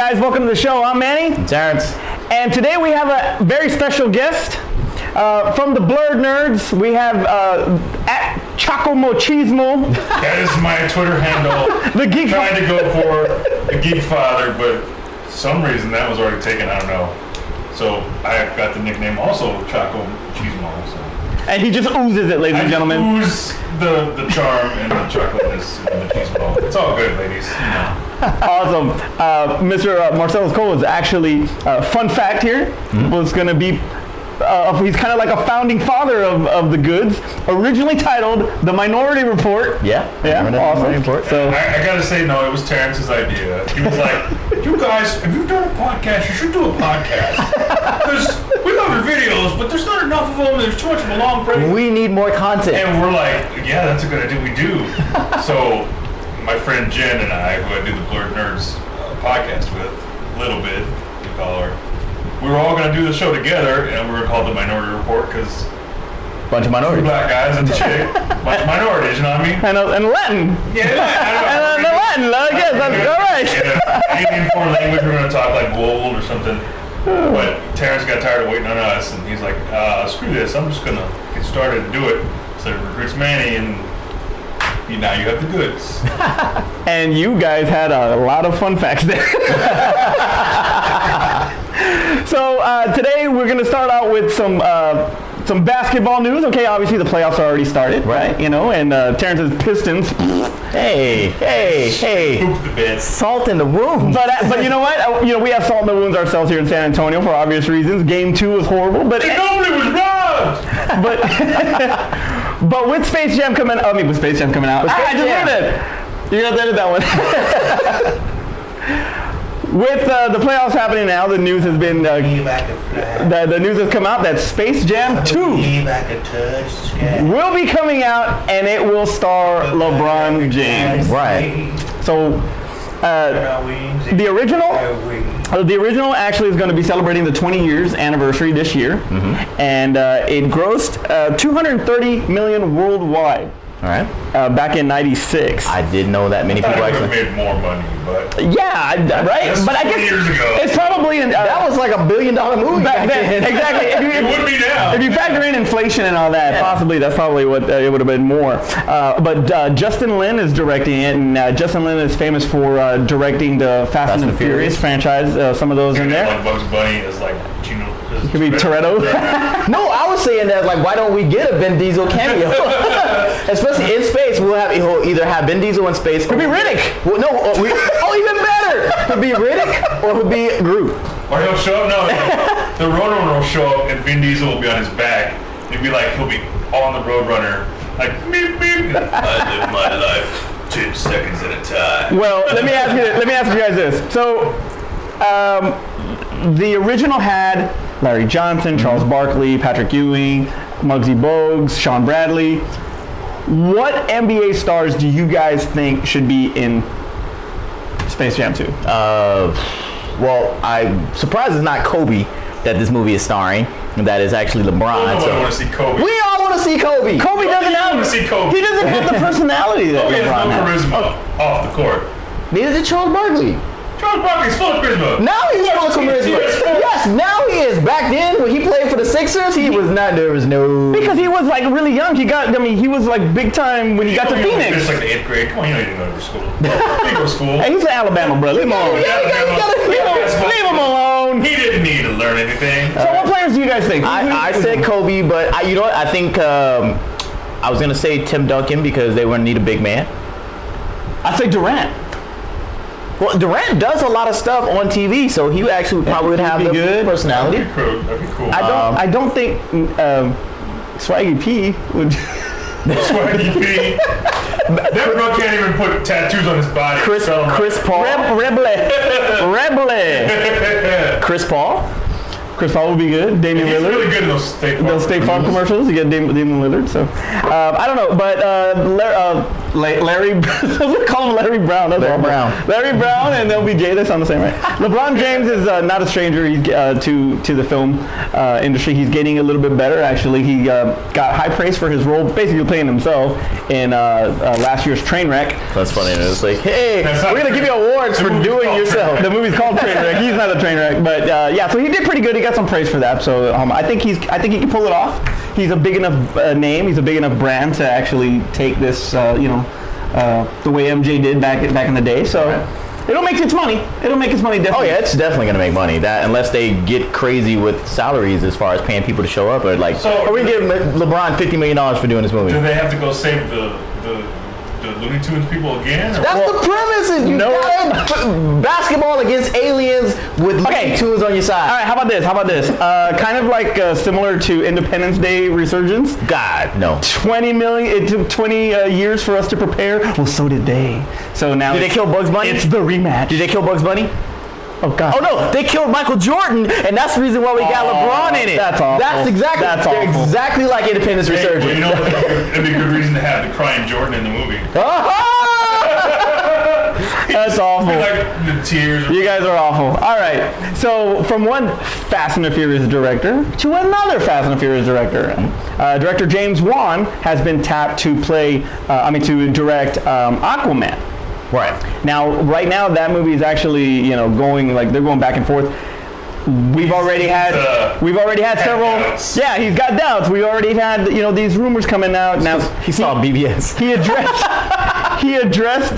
guys, welcome to the show. I'm Manny. I'm Terrence. And today we have a very special guest. From the Blurred Nerds, we have at Choco Mochismo. That is my Twitter handle. The Geek Trying to go for the Geekfather, but for some reason that was already taken, I don't know. So I got the nickname also Choco Mochismo. So. And he just oozes it, ladies and gentlemen. Ooze the charm and the chocolateness and the cheeseball. It's all good, ladies. You know. Awesome. Mr. Marselles is actually, fun fact here, was going to be, he's kind of like a founding father of the goods, originally titled The Minority Report. Yeah, awesome. Report. So I gotta say, no, it was Terrence's idea. He was like, you guys, if you've done a podcast, you should do a podcast. Because we love your videos, but there's not enough of them, there's too much of a long break. We need more content. And we're like, yeah, that's a good idea, we do. So my friend Jen and I, who I do the Blurred Nerds podcast with, a little bit, we call her, we were all going to do the show together, and we were called the Minority Report because bunch of minorities. Black guys and the chick, bunch of minorities, you know what I mean? And Latin. Yeah, and Latin, I guess, that's all right. Yeah, any foreign language, we're going to talk like gold or something. But Terrence got tired of waiting on us, and he's like, screw this, I'm just going to get started and do it. So he recruits Manny, and now you have the goods. And you guys had a lot of fun facts there. So today we're going to start out with some basketball news. Okay, obviously the playoffs are already started, right? You know, and Terrence's Pistons. Hey. Poop the bed. Salt in the wound. But you know what? We have salt in the wounds ourselves here in San Antonio for obvious reasons. Game 2 was horrible, but nobody was robbed. But with Space Jam coming out, I just heard it. You're going to edit that one. With the playoffs happening now, the news has been the news has come out that Space Jam 2 will be coming out, and it will star LeBron James. Right. So the original actually is going to be celebrating the 20 years anniversary this year, and it grossed 230 million worldwide. All right. Back in '96. I didn't know that many people actually made more money, but yeah, right. But I guess 20 years ago. It's probably that was like $1 billion movie back then. Exactly. It would be now. If you factor in inflation and all that, possibly that's probably what it would have been more. But Justin Lin is directing it, and Justin Lin is famous for directing the Fast and Furious franchise. Some of those in there. Like Bugs Bunny is like Gino. Could be Toretto. No, I was saying that like, why don't we get a Vin Diesel cameo? Especially in space, he'll either have Vin Diesel in space. Could be Riddick. Well, no, even better. Could be Riddick or could be Groot. Or he'll show up. No, the Roadrunner will show up, and Vin Diesel will be on his back. He'll be like, he'll be on the Roadrunner, like beep beep. I live my life 10 seconds at a time. Well, let me ask you guys this. So, the original had Larry Johnson, Charles Barkley, Patrick Ewing, Muggsy Bogues, Sean Bradley. What NBA stars do you guys think should be in Space Jam 2? Well, I'm surprised it's not Kobe that this movie is starring. That is actually LeBron. I want to see Kobe. We all want to see Kobe. Kobe doesn't have. Kobe. He doesn't have the personality that Kobe LeBron has no charisma off the court. Neither did Charles Barkley. Charles Barkley's full of charisma. Now he's full of charisma. Yes, now he is. Back then, when he played for the Sixers, he was not. There was no. Because he was like really young. He was like big time when he got to Phoenix. It's like the 8th grade. Come on, you didn't go to school. You didn't go to school. Hey, he's in Alabama, bro. Leave him alone. Leave him alone. He didn't need to learn anything. So what players do you guys think? I said Kobe, but you know what? I think I was gonna say Tim Duncan because they would need a big man. I'd say Durant. Well, Durant does a lot of stuff on TV, so he actually probably would have the good personality. That'd be cool. I don't think Swaggy P would. Swaggy P. That bro can't even put tattoos on his body. Chris Paul. Rebel. Chris Paul. Chris Paul would be good. Damian He's Lillard. really good in those State Farm commercials. You get Damian Lillard. So I don't know, but Larry, call him Larry Brown. That's Larry awful. Brown. Larry Brown and LBJ. They sound the same, right? LeBron James is not a stranger. He's to the film industry. He's getting a little bit better. Actually, he got high praise for his role, basically playing himself in last year's Trainwreck. That's funny. It's like, hey, we're gonna give you awards for doing yourself. The movie's called Trainwreck. He's not a Trainwreck, but yeah. So he did pretty good. He got some praise for that. So I think he can pull it off. He's a big enough name. He's a big enough brand to actually take this, the way MJ did back in the day. So it'll make its money. It'll make its money definitely. Oh yeah, it's definitely gonna make money. That unless they get crazy with salaries as far as paying people to show up, or like, are we giving LeBron $50 million for doing this movie? Do they have to go save the Looney Tunes people again? That's the premise. Is you got basketball against aliens with Looney Tunes on your side. All right, how about this? Kind of like similar to Independence Day Resurgence. God, no. 20 million. It took 20 years for us to prepare. Well, so did they. So now did they kill Bugs Bunny? It's the rematch. Did they kill Bugs Bunny? Oh God! Oh no! They killed Michael Jordan, and that's the reason why we got LeBron in it. That's awful. That's exactly like Independence Resurgence. Well, you know, it'd be a good reason to have the crying Jordan in the movie. That's awful. Like the tears. You guys are awful. All right. So from one Fast and the Furious director to another Fast and the Furious director, director James Wan has been tapped to direct Aquaman. Right. Right now that movie is actually, going, like, they're going back and forth. We've already had several. Doubts. Yeah, he's got doubts. We already had, these rumors coming out. Now he saw BBS. He addressed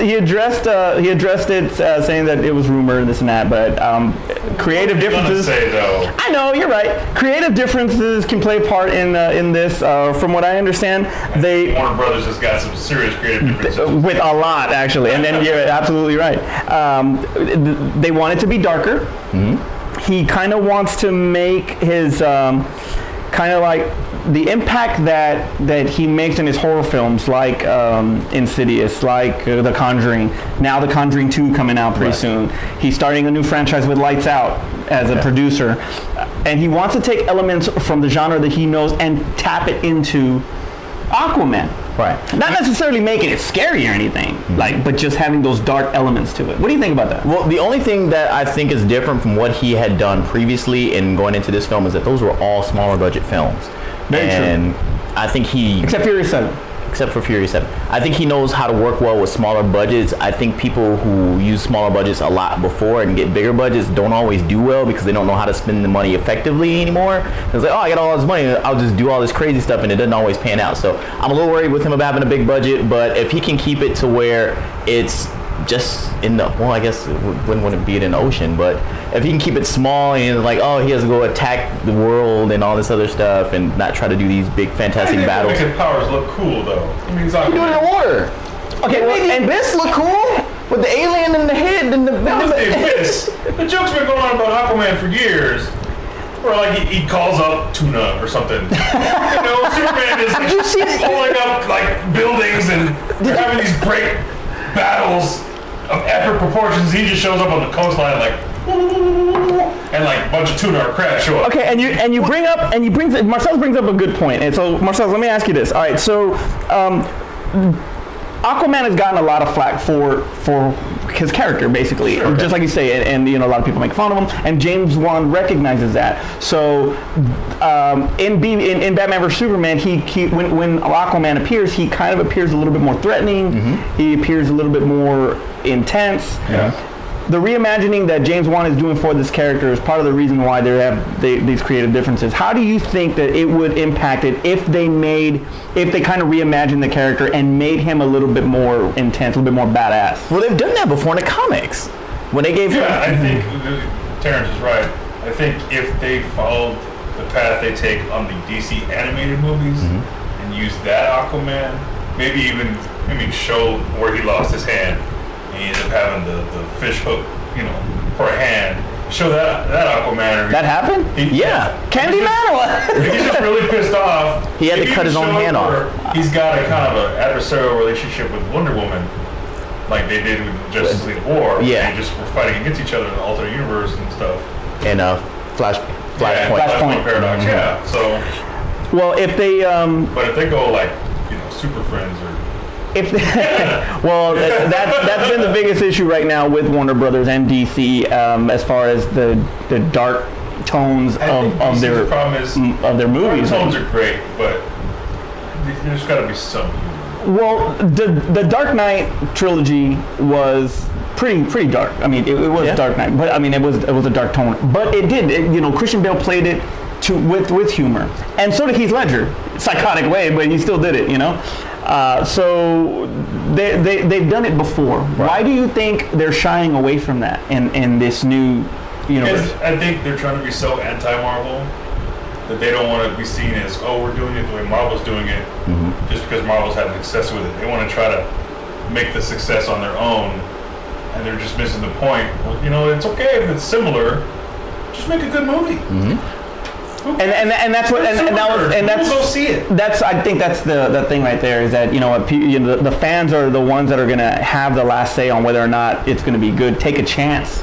it, saying that it was rumor and this and that. But creative differences. Say, though? I know, you're right. Creative differences can play a part in this. From what I understand, Warner Brothers has got some serious creative differences. With a lot, actually. And then you're absolutely right. They want it to be darker. Mm-hmm. He kind of wants to make his kind of like the impact that he makes in his horror films, like Insidious, like The Conjuring. Now The Conjuring 2 coming out pretty soon. He's starting a new franchise with Lights Out as a producer. And he wants to take elements from the genre that he knows and tap it into Aquaman. Right. Not necessarily making it scary or anything, but just having those dark elements to it. What do you think about that? Well, the only thing that I think is different from what he had done previously in going into this film is that those were all smaller budget films. Very true. I think Except Furious 7. Except for Furious 7. I think he knows how to work well with smaller budgets. I think people who use smaller budgets a lot before and get bigger budgets don't always do well because they don't know how to spend the money effectively anymore. It's like, I got all this money, I'll just do all this crazy stuff, and it doesn't always pan out. So I'm a little worried with him about having a big budget, but if he can keep it to where it's just in the, I guess it wouldn't be in an ocean, but if he can keep it small and like, he has to go attack the world and all this other stuff and not try to do these big fantastic battles. Make his powers look cool though. I mean, he's doing it in water. Okay, and this look cool with the alien in the head and the. The joke's been going on about Aquaman for years. Or like he calls up tuna or something. Superman is pulling up like buildings and they're having these great battles of epic proportions. He just shows up on the coastline like, and like a bunch of tuna or crab show up. Okay, Marselles brings up a good point. And so Marselles, let me ask you this. All right, so Aquaman has gotten a lot of flack for his character, basically, just like you say, and a lot of people make fun of him, and James Wan recognizes that. So in Batman vs Superman, when Aquaman appears, he kind of appears a little bit more threatening. Mm-hmm. He appears a little bit more intense. Yeah. The reimagining that James Wan is doing for this character is part of the reason why they have these creative differences. How do you think that it would impact it if they kind of reimagined the character and made him a little bit more intense, a little bit more badass? Well, they've done that before in the comics. When they gave I think Terrence is right. I think if they followed the path they take on the DC animated movies and used that Aquaman, maybe show where he lost his hand. He ended up having the fish hook, for a hand. Show that Aquaman. That happened? Candyman? He's just really pissed off. He had to cut his own hand off. He's got a kind of an adversarial relationship with Wonder Woman, like they did with Justice League War. Yeah. They just were fighting against each other in the alternate universe and stuff. And Flashpoint paradox. Mm-hmm. Yeah. So. Well, if they But if they go like Super Friends or. If they, well, that's been the biggest issue right now with Warner Brothers and DC as far as the dark tones of their movies. The tones are great, but there's got to be some. Well, the Dark Knight trilogy was pretty dark. I mean, it was Dark Knight, but I mean, it was a dark tone. But it did. Christian Bale played it with humor, and so did Heath Ledger, psychotic way, but he still did it. So they've done it before. Right. Why do you think they're shying away from that in this new universe? I think they're trying to be so anti-Marvel that they don't want to be seen as, we're doing it the way Marvel's doing it, just because Marvel's having success with it. They want to try to make the success on their own, and they're just missing the point. Well, it's okay if it's similar. Just make a good movie. Mm-hmm. And that's what and that's go see it. I think that's the thing right there is that the fans are the ones that are gonna have the last say on whether or not it's gonna be good. Take a chance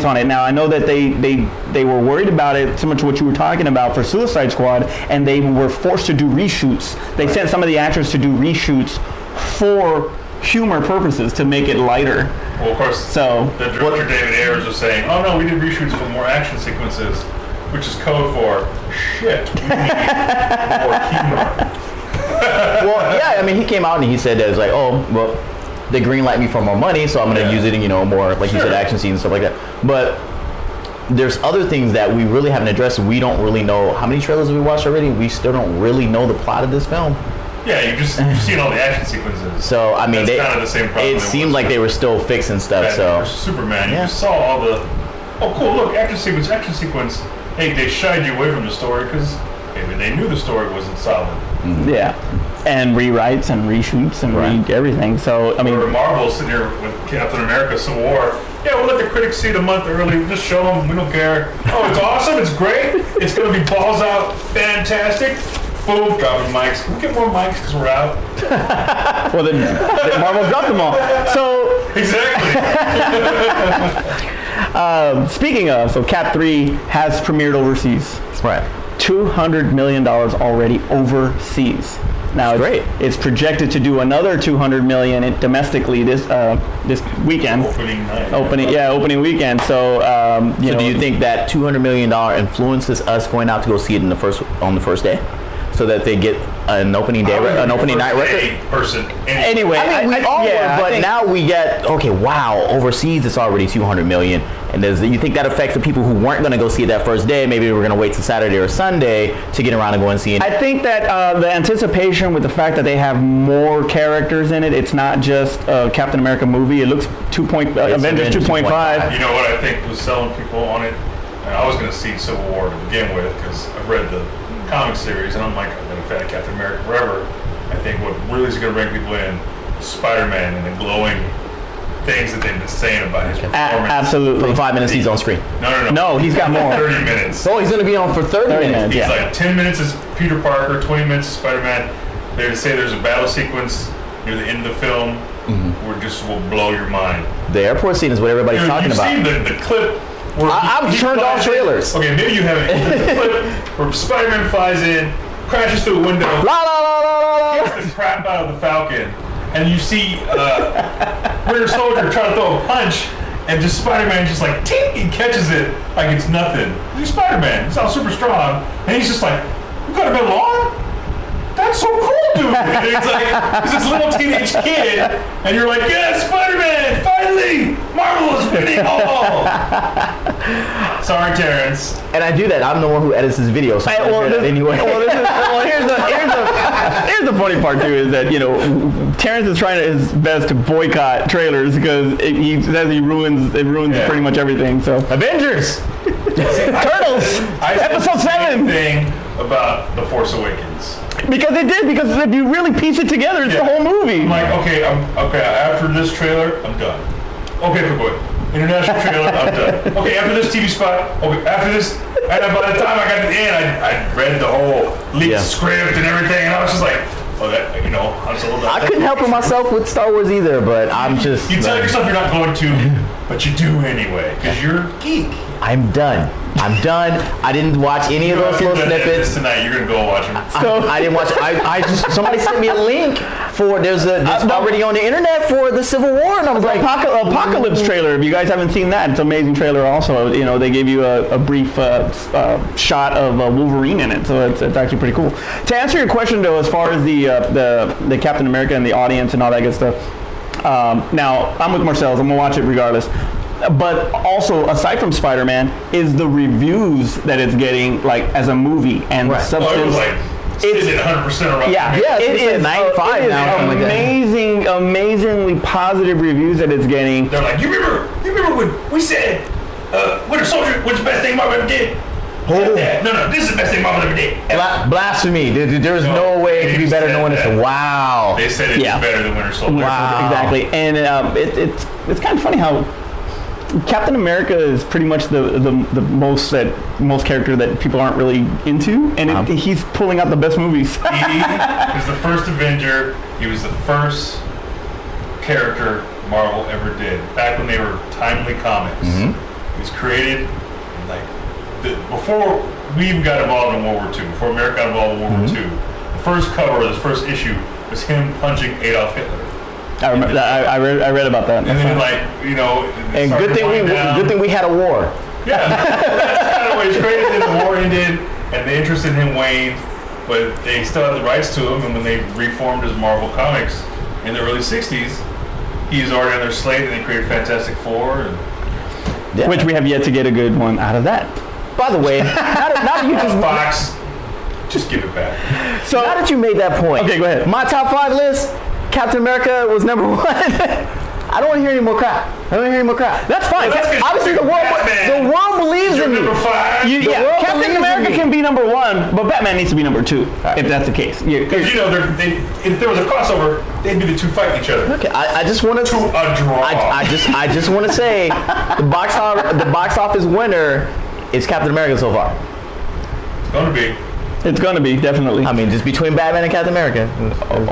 on it. Now I know that they were worried about it, similar to what you were talking about for Suicide Squad, and they were forced to do reshoots. They sent some of the actors to do reshoots for humor purposes to make it lighter. Well, of course. So the director David Ayers was saying, "Oh no, we did reshoots for more action sequences." Which is code for shit. We need more humor. Well, yeah, I mean, he came out and he said that it's like, they greenlight me for more money, so I'm going to use it in, more, like you said, action scenes and stuff like that. But there's other things that we really haven't addressed. We don't really know. How many trailers have we watched already? We still don't really know the plot of this film. Yeah, you've seen all the action sequences. So, I mean, that's kind of the same problem. It seemed like they were still fixing stuff. So Superman, you just saw all the, cool, look, action sequence. Hey, they shied you away from the story because maybe they knew the story wasn't solid. Mm-hmm. Yeah, and rewrites and reshoots and everything. So I mean, Marvel sitting here with Captain America: Civil War. Yeah, we'll let the critics see it a month early. We'll just show them. We don't care. Oh, it's awesome. It's great. It's going to be balls out. Fantastic. Boom, dropping mics. Can we get more mics because we're out? Well, then Marvel dropped them all. So exactly. Speaking of, so Cap 3 has premiered overseas. Right. $200 million already overseas. Now it's projected to do another $200 million domestically this weekend. Opening weekend. So do you think that $200 million influences us going out to go see it on the first day, so that they get an opening night record? Anyway, but now we get overseas it's already $200 million, and you think that affects the people who weren't going to go see it that first day? Maybe we're going to wait till Saturday or Sunday to get around and go and see it. I think that the anticipation with the fact that they have more characters in it, it's not just a Captain America movie. It looks Avengers 2.5. You know what I think was selling people on it? And I was going to see Civil War to begin with because I've read the comic series, and I'm like, I've been a fan of Captain America forever. I think what really is going to bring people in is Spider-Man and the glowing things that they've been saying about his performance. Absolutely. For the 5 minutes he's on screen. No, he's got more. 30 minutes. Oh, he's going to be on for 30 minutes. He's like 10 minutes as Peter Parker, 20 minutes as Spider-Man. They say there's a battle sequence near the end of the film where just will blow your mind. The airport scene is what everybody's talking about. You've seen the clip. I've turned off trailers. Okay, maybe you haven't. The clip where Spider-Man flies in, crashes through a window, gets the crap out of the Falcon, and you see Winter Soldier try to throw a punch, and just Spider-Man just like, ting, he catches it like it's nothing. He's Spider-Man. He sounds super strong, and he's just like, you got a bit long? That's so cool, dude. And it's like, he's this little teenage kid, and you're like, yes, Spider-Man, finally, Marvel is winning all. Sorry, Terrence. And I do that. I'm the one who edits this video, so anyway. Here's the funny part too is that Terrence is trying his best to boycott trailers because he says it ruins pretty much everything. So Avengers, Turtles, episode 7 thing about The Force Awakens. Because if you really piece it together, it's the whole movie. I'm like, okay, after this trailer, I'm done. Okay, good. International trailer, I'm done. Okay, after this TV spot, after this, and by the time I got to the end, I read the whole leaked script and everything, and I was just like, I couldn't help myself with Star Wars either, but I'm just... You tell yourself you're not going to but you do anyway because you're a geek. I'm done. I didn't watch any of those little snippets. Tonight, you're gonna go watch them. I didn't watch. I just somebody sent me a link for it's already on the internet for the Civil War, and I was like, Apocalypse trailer. If you guys haven't seen that, it's an amazing trailer. Also, they gave you a brief shot of Wolverine in it, so it's actually pretty cool. To answer your question though, as far as the Captain America and the audience and all that good stuff. Now I'm with Marselles. I'm gonna watch it regardless. But also, aside from Spider-Man, is the reviews that it's getting, like as a movie and substance. It was like it's 100% around. Yeah, it is 95 now. Amazingly positive reviews that it's getting. They're like, you remember when we said Winter Soldier was the best thing Marvel ever did? No, this is the best thing Marvel ever did. Blasphemy! There was no way it could be better than Winter Soldier. Wow. They said it's better than Winter Soldier. Wow. Exactly, and it's kind of funny how Captain America is pretty much the most character that people aren't really into, and he's pulling out the best movies. He was the first Avenger. He was the first character Marvel ever did. Back when they were timely comics, he was created before we even got involved in World War II. Before America got involved in World War II, the first cover of this first issue was him punching Adolf Hitler. I remember that. I read about that. And then and good thing we had a war. Yeah, that's kind of what he's created. Then the war ended, and the interest in him waned, but they still had the rights to him. And when they reformed as Marvel Comics in the early '60s, he's already on their slate, and they created Fantastic Four, which we have yet to get a good one out of that. By the way, now that you Fox, just give it back. So now that you made that point, okay, go ahead. My top 5 list. Captain America was number 1. I don't want to hear any more crap. That's fine. Obviously, the world believes in me. Number 5. Captain America can be number 1, but Batman needs to be number 2, if that's the case. Because if there was a crossover, they'd be the two fighting each other. Okay, I just want to a draw. I just want to say the box office winner is Captain America so far. It's going to be. It's going to be, definitely. I mean, just between Batman and Captain America.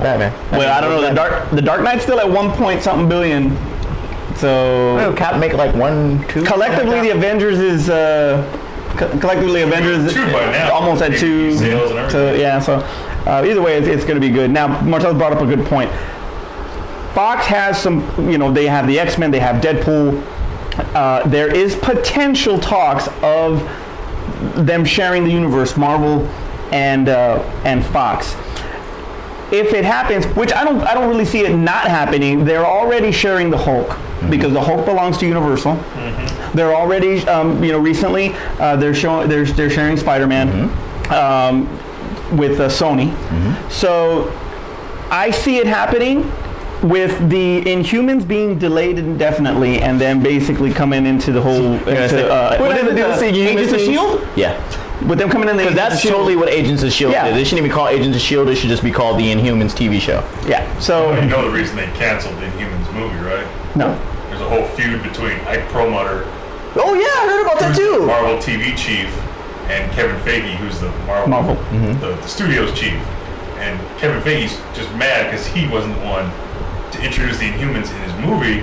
Batman. Well, I don't know. The Dark Knight's still at 1 billion. So Cap make like 1, 2. Collectively, the Avengers is almost at 2. So yeah. So either way, it's going to be good. Now, Marcel brought up a good point. Fox has some. They have the X-Men. They have Deadpool. There is potential talks of them sharing the universe, Marvel and Fox. If it happens, which I don't really see it not happening, they're already sharing the Hulk because the Hulk belongs to Universal. They're already, recently they're sharing Spider-Man with Sony. So I see it happening with the Inhumans being delayed indefinitely, and then basically coming into the whole. Agents of S.H.I.E.L.D.? Yeah. With them coming in, because that's totally what Agents of S.H.I.E.L.D. is. They shouldn't even be called Agents of S.H.I.E.L.D. They should just be called the Inhumans TV show. Yeah. So you know the reason they canceled the Inhumans movie, right? No. There's a whole feud between Ike Perlmutter. Oh yeah, I heard about that too. The Marvel TV chief, and Kevin Feige, who's the Marvel. The studio's chief. And Kevin Feige's just mad because he wasn't the one to introduce the Inhumans in his movie,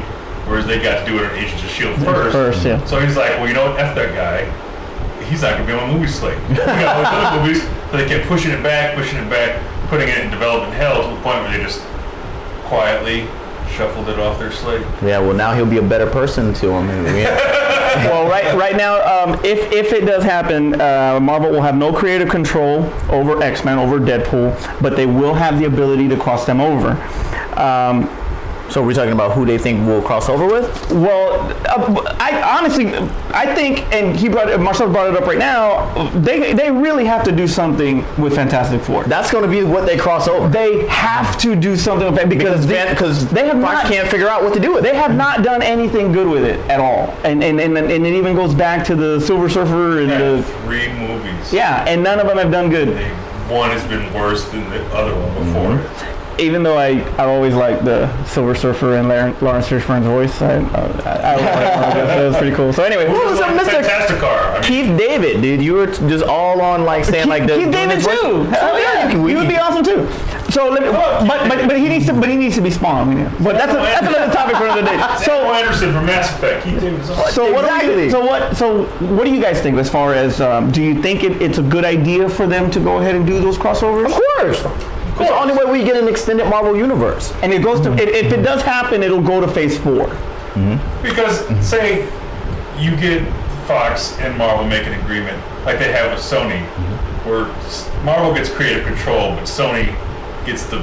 whereas they got to do it on Agents of S.H.I.E.L.D. first. Yeah. So he's like, well, you know what? F that guy. He's not going to be on my movie slate. We got all these other movies, so they kept pushing it back, putting it in development hell to the point where they just quietly shuffled it off their slate. Yeah, well, now he'll be a better person to him. Well, right now, if it does happen, Marvel will have no creative control over X-Men, over Deadpool, but they will have the ability to cross them over. So we're talking about who they think will cross over with? Well, I think, and Marcel brought it up right now, they really have to do something with Fantastic Four. That's going to be what they cross over. They have to do something with it because they have Fox can't figure out what to do with it. They have not done anything good with it at all, and it even goes back to the Silver Surfer and the 3 movies. Yeah, and none of them have done good. One has been worse than the other one before. even though I always liked the Silver Surfer and Lawrence Fishburne's voice, I that was pretty cool. So anyway, What was up, Mr. Fantastic car. Keith David, dude? You were just all on like saying like the Keith David too. He would be awesome too. So, but he needs to be Spawn. But that's another topic for another day. So Anderson from Mass Effect. Keith David is awesome. So what do you guys think as far as do you think it's a good idea for them to go ahead and do those crossovers? Of course. It's the only way we get an extended Marvel universe. And it goes to if it does happen, it'll go to Phase 4. Because say you get Fox and Marvel make an agreement like they have with Sony, where Marvel gets creative control, but Sony gets the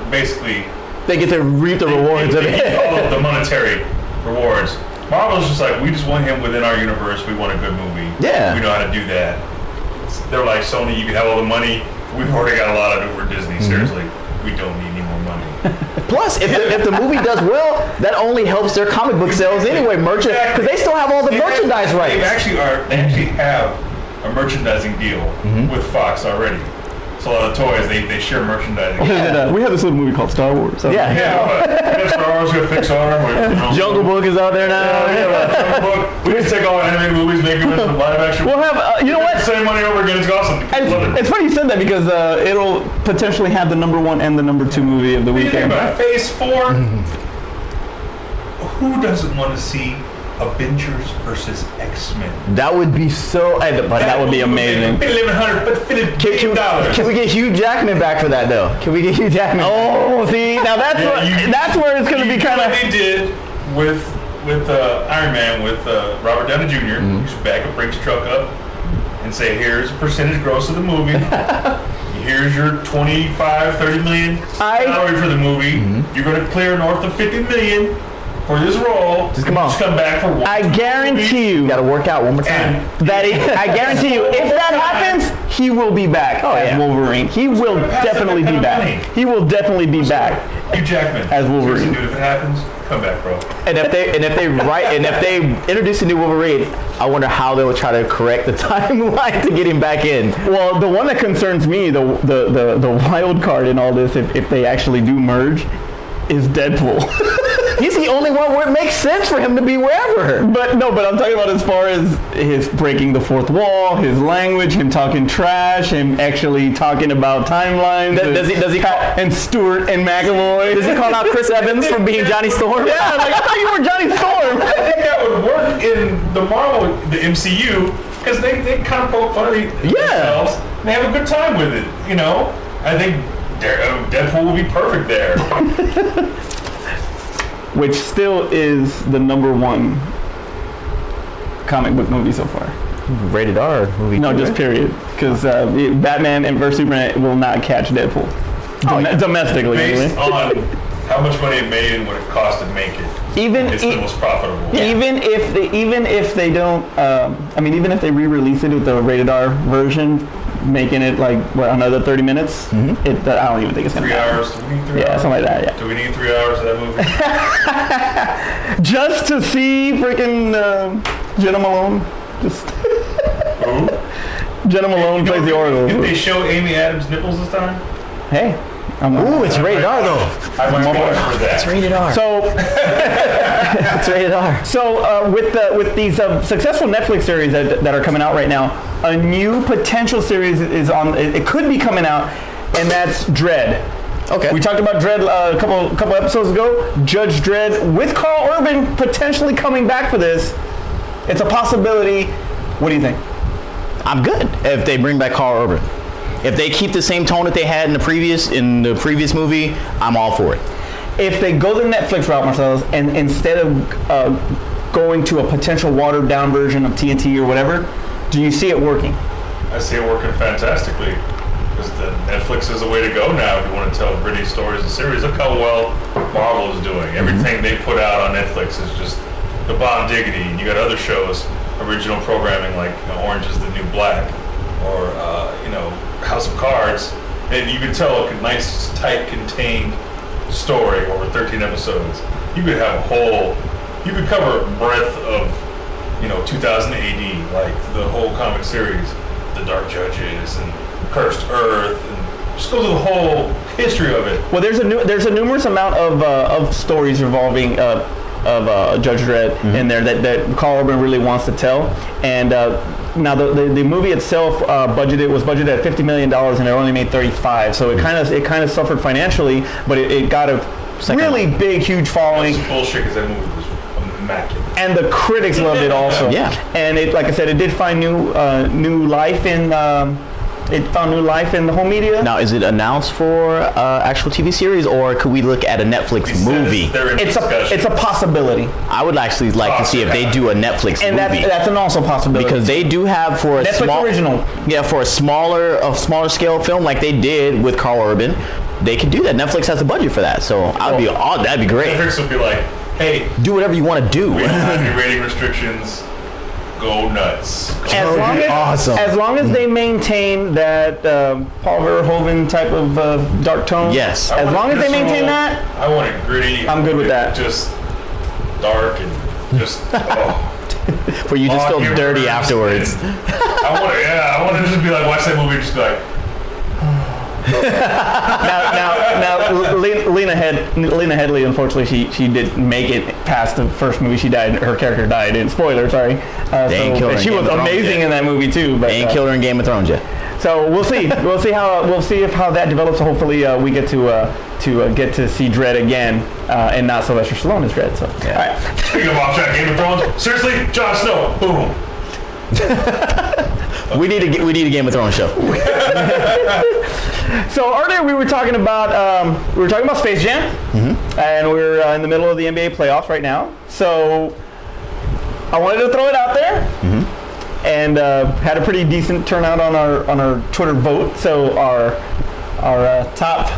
basically They get to reap the rewards of they it. get all of the monetary rewards. Marvel's just like, we just want him within our universe. We want a good movie. Yeah. We know how to do that. They're like, Sony, you can have all the money. We've already got a lot of it for Disney. Seriously, we don't need any more money. Plus, if the movie does well, that only helps their comic book sales anyway. Because they still have all the merchandise rights. They actually have a merchandising deal with Fox already. So a lot of toys, they share merchandising. We have this little movie called Star Wars. So. Yeah. We have Star Wars, we have Pixar. Jungle Book is out there now. Jungle Book. We just take all animated movies, make them into live action. We'll have, you know what? Same money over again. It's awesome. It's funny you said that because it'll potentially have the #1 and the #2 movie of the weekend. Phase 4. Who doesn't want to see Avengers versus X-Men? That would be so. That would be amazing. Can we get Hugh Jackman back for that though? Can we get Hugh Jackman? Oh, see, now that's where it's going to be kind of. They did with Iron Man with Robert Downey Jr. He's back and brings truck up and say, here's a percentage gross of the movie. Here's your 25-30 million salary for the movie. You're going to clear north of 50 million for this role. Just come back for one. I guarantee you. Got to work out one more time. I guarantee you, if that happens, he will be back as Wolverine. He will definitely be back. He will definitely be back. Hugh Jackman as Wolverine. Dude, if it happens, come back, bro. And if they introduce a new Wolverine, I wonder how they will try to correct the timeline to get him back in. Well, the one that concerns me, the wild card in all this, if they actually do merge, is Deadpool. He's the only one where it makes sense for him to be wherever. But I'm talking about as far as his breaking the fourth wall, his language, him talking trash, him actually talking about timelines. Does he call and Stewart and McAvoy? Does he call out Chris Evans for being Johnny Storm? Yeah, like I thought you were Johnny Storm. I think that would work in the Marvel, the MCU, because they kind of poke fun at themselves. And they have a good time with it, you know. I think Deadpool will be perfect there. Which still is the #1 comic book movie so far. Rated R movie. No, just period. Because Batman and vs Superman will not catch Deadpool. Domestically. Based on how much money it made and what it cost to make it. It's the most profitable. Even if they don't, even if they re-release it with the rated R version, making it like another 30 minutes, I don't even think it's gonna 3 hours. Do we need 3 hours? Something like that. Yeah. Do we need 3 hours of that movie? Just to see freaking Jenna Malone. Who? Jenna Malone plays the Oracle. Did they show Amy Adams' nipples this time? Hey. Ooh, it's rated R though. I might watch for that. It's rated R. So it's rated R. So with these successful Netflix series that are coming out right now, a new potential series is on. It could be coming out, and that's Dredd. Okay. We talked about Dredd a couple episodes ago. Judge Dredd with Carl Urban potentially coming back for this. It's a possibility. What do you think? I'm good if they bring back Carl Urban. If they keep the same tone that they had in the previous movie, I'm all for it. If they go the Netflix route, Marselles, and instead of going to a potential watered down version of TNT or whatever, do you see it working? I see it working fantastically. Because the Netflix is the way to go now if you want to tell gritty stories and series. Look how well Marvel is doing. Everything they put out on Netflix is just the bomb diggity. And you got other shows, original programming like Orange is the New Black, or House of Cards, and you could tell a nice, tight, contained story over 13 episodes. You could have you could cover a breadth of, 2000 AD, like the whole comic series, The Dark Judges and Cursed Earth, and Just go through the whole history of it. Well, there's a numerous amount of stories revolving of Judge Dredd in there that Carl Urban really wants to tell. And now the movie itself was budgeted at $50 million and it only made 35. So it kind of suffered financially, but it got a really big, huge following. That's bullshit because that movie was immaculate. And the critics loved it also. Yeah. And it, like I said, it did find new life in. It found new life in the home media. Now, is it announced for actual TV series, or could we look at a Netflix movie? It's a possibility. I would actually like to see if they do a Netflix And movie. that's an also possibility. Because they do have for a Netflix original. Yeah, for a smaller scale film like they did with Carl Urban, they could do that. Netflix has the budget for that, so that'd be great. Netflix would be like, hey, Do whatever you want to do. we don't have any rating restrictions. Go nuts. As long as they maintain that Paul Verhoeven type of dark tone. Yes. As long as they maintain that, I want it gritty. I'm good with that. Just dark and just Where you just feel dirty universe. afterwards. I want to just be like, watch that movie and just be like, now Lena Headey, unfortunately, she didn't make it past the first movie. She died. Her character died. And spoiler, sorry. She was amazing in that movie too. But They ain't killed her in Game of Thrones yet. so we'll see. We'll see how that develops. Hopefully, we get to get to see Dredd again, and not Sylvester Stallone as Dredd. So Yeah. all right. speaking of off track Game of Thrones, seriously, Jon Snow, boom. We need a Game of Thrones show. So earlier we were talking about Space Jam, and we're in the middle of the NBA playoffs right now. So I wanted to throw it out there, and had a pretty decent turnout on our Twitter vote. So our top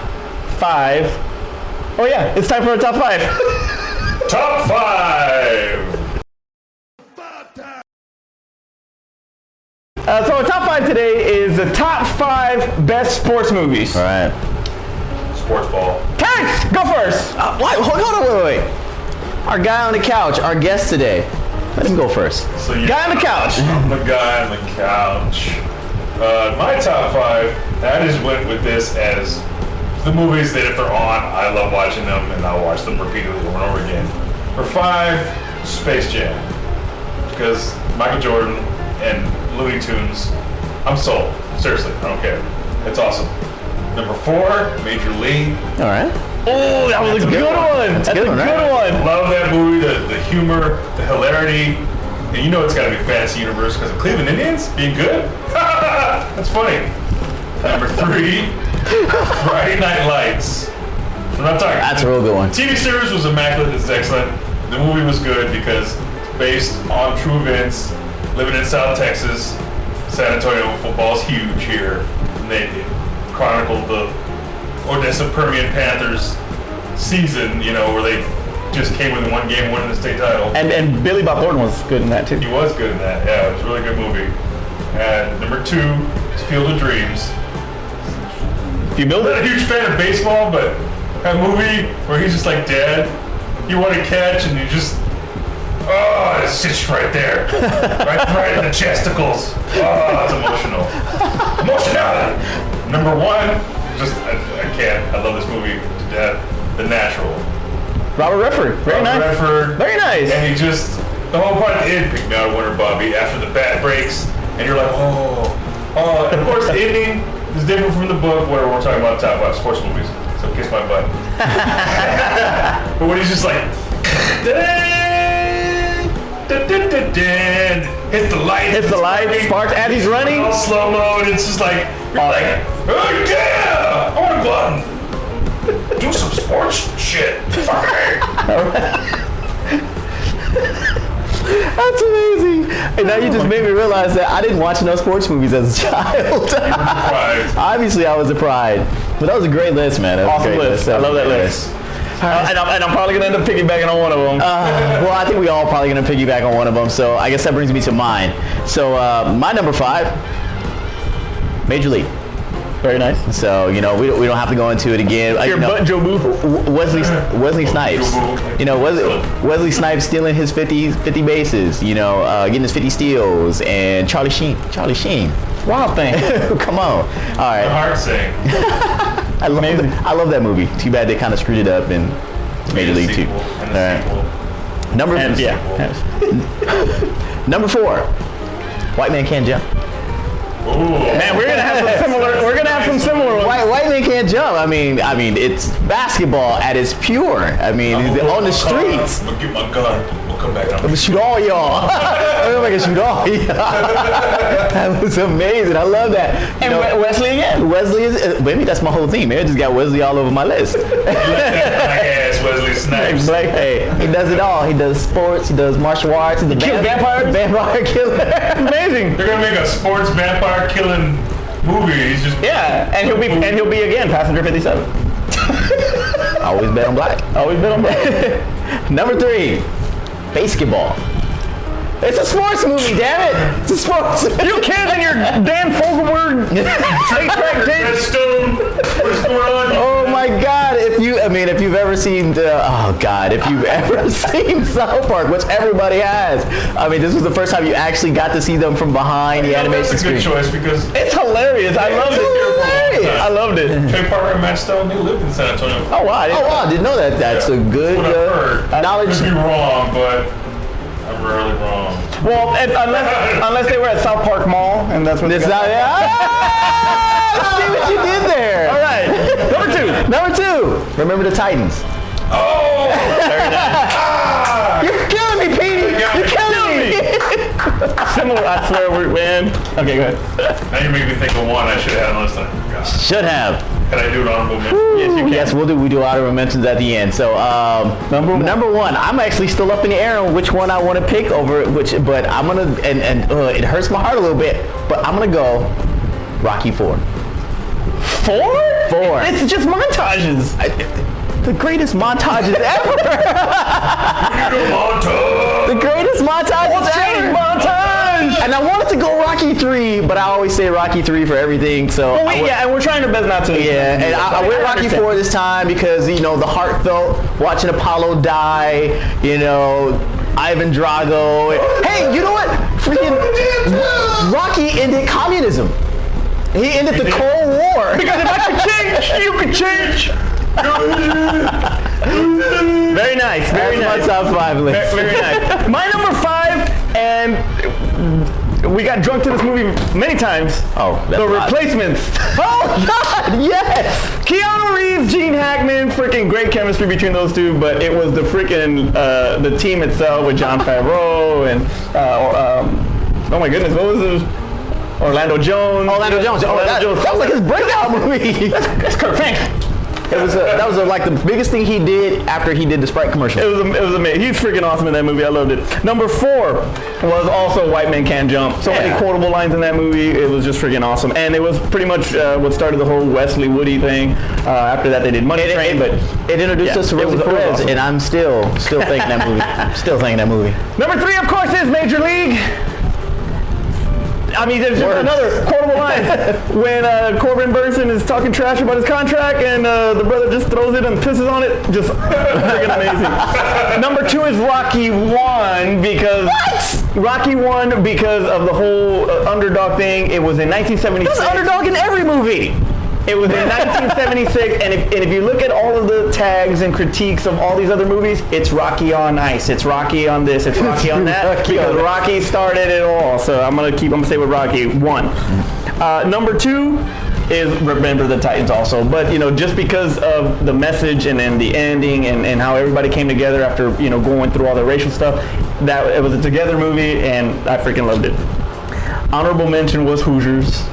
5. Oh yeah, it's time for our top 5. Top 5. So our top 5 today is the top 5 best sports movies. All right. Sports ball. Terrence, go first. What? Hold on, wait. Our guy on the couch, our guest today. Let him go first. So Guy on the couch. I'm the guy on the couch. My top 5, I just went with this as the movies that if they're on, I love watching them and I'll watch them repeatedly over and over again. For 5, Space Jam. Because Michael Jordan and Looney Tunes, I'm sold. Seriously, I don't care. It's awesome. Number 4, Major League. All right. Oh, that was a good one. That's a good one. Love that movie, the humor, the hilarity. And you know it's got to be a fantasy universe because of Cleveland Indians being good. That's funny. Number 3, Friday Night Lights. I'm not talking. That's a real good one. TV series was immaculate. It's excellent. The movie was good because it's based on true events. Living in South Texas, San Antonio football is huge here. And they chronicled the Odessa Permian Panthers season, where they just came within one game winning the state title. And Billy Bob Thornton was good in that too. He was good in that. Yeah, it was a really good movie. And number 2 is Field of Dreams. If you build I'm not a it. huge fan of baseball, but that movie where he's just like, Dad, you want to catch, and you just, it sits right there. right in the chesticles. Oh, it's emotional. Number 1, I can't. I love this movie to death. The Natural. Robert Redford. Very nice. Redford. Very nice. And he just, the whole part at the end, pick me out a winner, Bobby, after the bat breaks, and you're like, oh. And of course, the ending is different from the book where we're talking about top 5 sports movies. So kiss my butt. But when he's just like, hits the light. Sparks as he's running. All slow mo, and it's just like, you're like, oh yeah, I want to go out and do some sports shit. Fuck That's amazing. And now you just made me realize that I didn't watch enough sports movies as a child. Obviously, I was deprived. But that was a great list, man. That was Awesome a great list. I love that list. And I'm probably going to end up piggybacking on one of them. Well, I think we all probably going to piggyback on one of them. So I guess that brings me to mine. So my number 5, Major League. Very nice. So, we don't have to go into it again. Joe Booth. Wesley Snipes. Wesley Snipes stealing his 50 bases, getting his 50 steals, and Charlie Sheen. Wild Thing. Come on. All The right. heart saying. I love that movie. Too bad they kind of screwed it up in Major League 2. And a sequel. Number number 4. White Man Can't Jump. Ooh. Man, we're gonna have some similar ones. White Man Can't Jump. I mean, it's basketball at its pure. I mean, on the streets. I'm gonna get my gun. We'll come back. I'm gonna shoot all y'all. I'm gonna shoot all y'all. That was amazing. I love that. And Wesley again. Wesley is. Maybe that's my whole theme. Maybe I just got Wesley all over my list. You like that black ass Wesley Snipes. Hey, he does it all. He does sports. He does martial arts. He's a vampires? Vampire killer. Amazing. They're gonna make a sports vampire killing movie. He's just And he'll be again passenger 57. Always bet on black. Always been on that. Number 3, basketball. It's a sports movie, damn it! It's a sports. You kids and your Dan Fogelberg straight track tapes. Redstone. What's going on? Oh my God! If you've ever seen if you've ever seen South Park, which everybody has, I mean, this was the first time you actually got to see them from behind the animation That's a good screen. choice because It's hilarious. I loved it. hilarious. I loved it. Trey Parker and Matt Stone, they lived in San Antonio. Oh wow. I didn't know that. That's a good What I've heard. knowledge. Could be wrong, but I'm rarely wrong. Well, unless they were at South Park Mall, and that's when It's not. See what you did there. All right. Number 2. Remember the Titans. Oh! You're killing me, Petey. You're killing me. Similar, I swear, man. Okay, go ahead. Now you make me think of one I should have had on the list. I forgot. Should have. Can I do an honorable mention? Yes, you can. Yes, we do honorable mentions at the end. So number one, I'm actually still up in the air on which one I want to pick over which, but I'm gonna it hurts my heart a little bit, but I'm gonna go Rocky 4. 4? 4. It's just montages. The greatest montages ever. The greatest montages ever. Montage. And I wanted to go Rocky 3, but I always say Rocky 3 for everything. So Well, and we're trying our best not to. yeah, and I went Rocky understand. 4 this time because, the heartfelt, watching Apollo die, Ivan Drago. Hey, you know what? Freaking Rocky ended communism. He ended the Cold War. Because if I could change, you could change. Very nice. Very That's nice. my top 5 list. Very nice. My number 5, and we got drunk to this movie many times. Oh, that's The a lot. Replacements. Oh, God, yes! Keanu Reeves, Gene Hackman, freaking great chemistry between those two, but it was the freaking, the team itself with Jon Favreau and, oh my goodness, what was it? Orlando Jones. Orlando Jones. That was like his breakout movie. That's Kurt Frank. That was like the biggest thing he did after he did the Sprite commercial. It was amazing. He's freaking awesome in that movie. I loved it. Number 4 was also White Man Can't Jump. So many quotable lines in that movie. It was just freaking awesome. And it was pretty much what started the whole Wesley Woody thing. After that, they did Money Train, but it introduced us to Rosie Perez, awesome. and I'm still thinking that movie. Still thinking that movie. Number 3, of course, is Major League. I mean, there's just another quotable line when Corbin Burnson is talking trash about his contract, and the brother just throws it and pisses on it. Just freaking amazing. Number 2 is Rocky 1 because Rocky 1 because of the whole underdog thing. It was in 1976. There's underdog in every movie. It was in 1976, and if you look at all of the tags and critiques of all these other movies, it's Rocky on Ice, it's Rocky on this, it's Rocky on that, because Rocky started it all. So I'm gonna stay with Rocky 1. Number 2 is Remember the Titans also, but just because of the message and then the ending and how everybody came together after going through all the racial stuff, that it was a together movie, and I freaking loved it. Honorable mention was Hoosiers.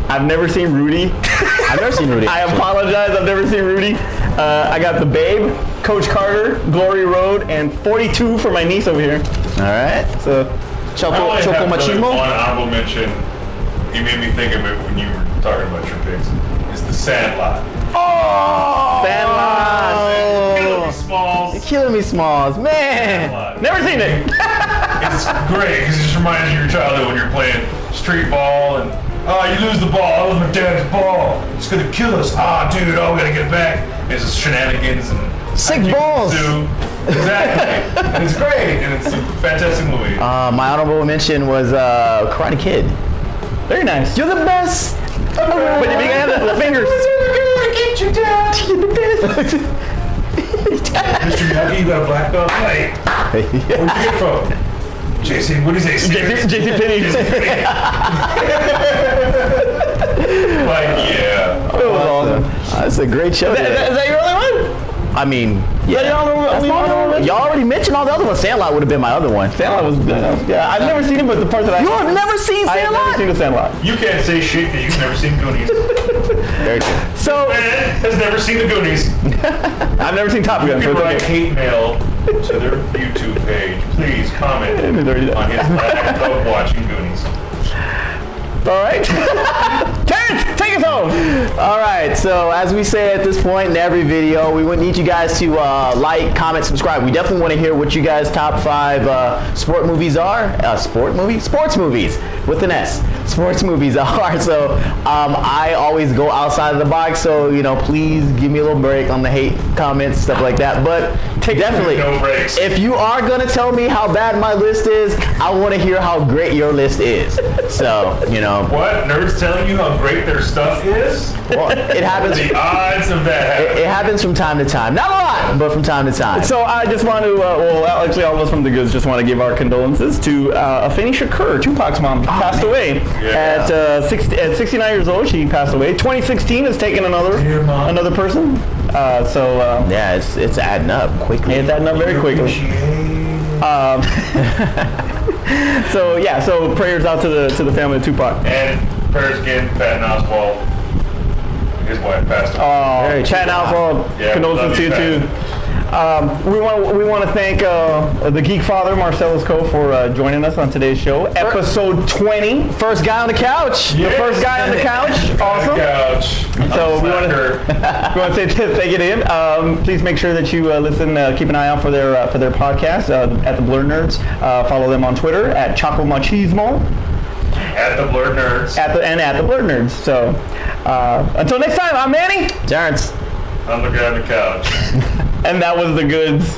I've never seen Rudy. I've never seen Rudy. I apologize, I've never seen Rudy. I got The Babe, Coach Carter, Glory Road, and 42 for my niece over here. All right. So, Choco I only have really Machismo. one honorable mention. You made me think of it when you were talking about your picks. It's The Sandlot. Oh! Sandlot. Killing me, Smalls. You're killing me, Smalls. Man. Sandlot. never seen it. It's great because it just reminds you of your childhood when you're playing street ball and you lose the ball. I lose my dad's ball. It's gonna kill us. We gotta get it back. It's just shenanigans and Sick balls. Exactly. And it's great and it's a fantastic movie. My honorable mention was Karate Kid. Very nice. You're the best. But you gotta have the fingers. Get you down. Mr. Miyagi, you got a black belt? Hey, where'd you get from? JC, what do you say? JC Penney. Like, yeah. It was awesome. That's a great show. Is that your only one? I mean, Yeah, y'all already mentioned all the other ones. Sandlot would have been my other one. Sandlot was yeah. I've never seen it, but the part that I You have never seen I have never Sandlot? seen the Sandlot. You can't say shit because you've never seen Goonies. Very true. So Man has never seen the Goonies. I've never seen Top Gun. You So can it's write okay. hate mail to their YouTube page. Please comment on his lack of watching Goonies. All right. Terrence, take us home. All right, so as we say at this point in every video, we would need you guys to like, comment, subscribe. We definitely want to hear what you guys' top 5 sport movies are. Sports movies with an S. Sports movies are. So I always go outside of the box. So please give me a little break on the hate comments, stuff like that. But definitely, No breaks. if you are gonna tell me how bad my list is, I want to hear how great your list is. So What? Nerds telling you how great their stuff is? well, it happens. The odds of that happening. It happens from time to time. Not a lot, but from time to time. So I just want to, actually all of us from the Goods just want to give our condolences to Afeni Shakur, Tupac's mom, passed away Yeah. at 69 years old. She passed away. 2016 has taken Dear Mom. another person. Yeah, it's adding up quickly. It's adding up very quickly. So prayers out to the family of Tupac. And prayers again, Patton Oswalt. His wife passed away. Very Chad true. Alpha, Yeah, condolences love to you, you too. We want to thank the Geekfather, Marselles for joining us on today's show. Episode 20. First guy on the couch. The first guy on the couch. Awesome. Couch. So we want to say thank you to him. Please make sure that you listen, keep an eye out for their podcast at the Blur Nerds. Follow them on Twitter at Choco Machismo At the Blurred Nerds. at the Blur Nerds. So until next time, I'm Manny, Terrence. I'm the guy on the couch. and that was the Goods.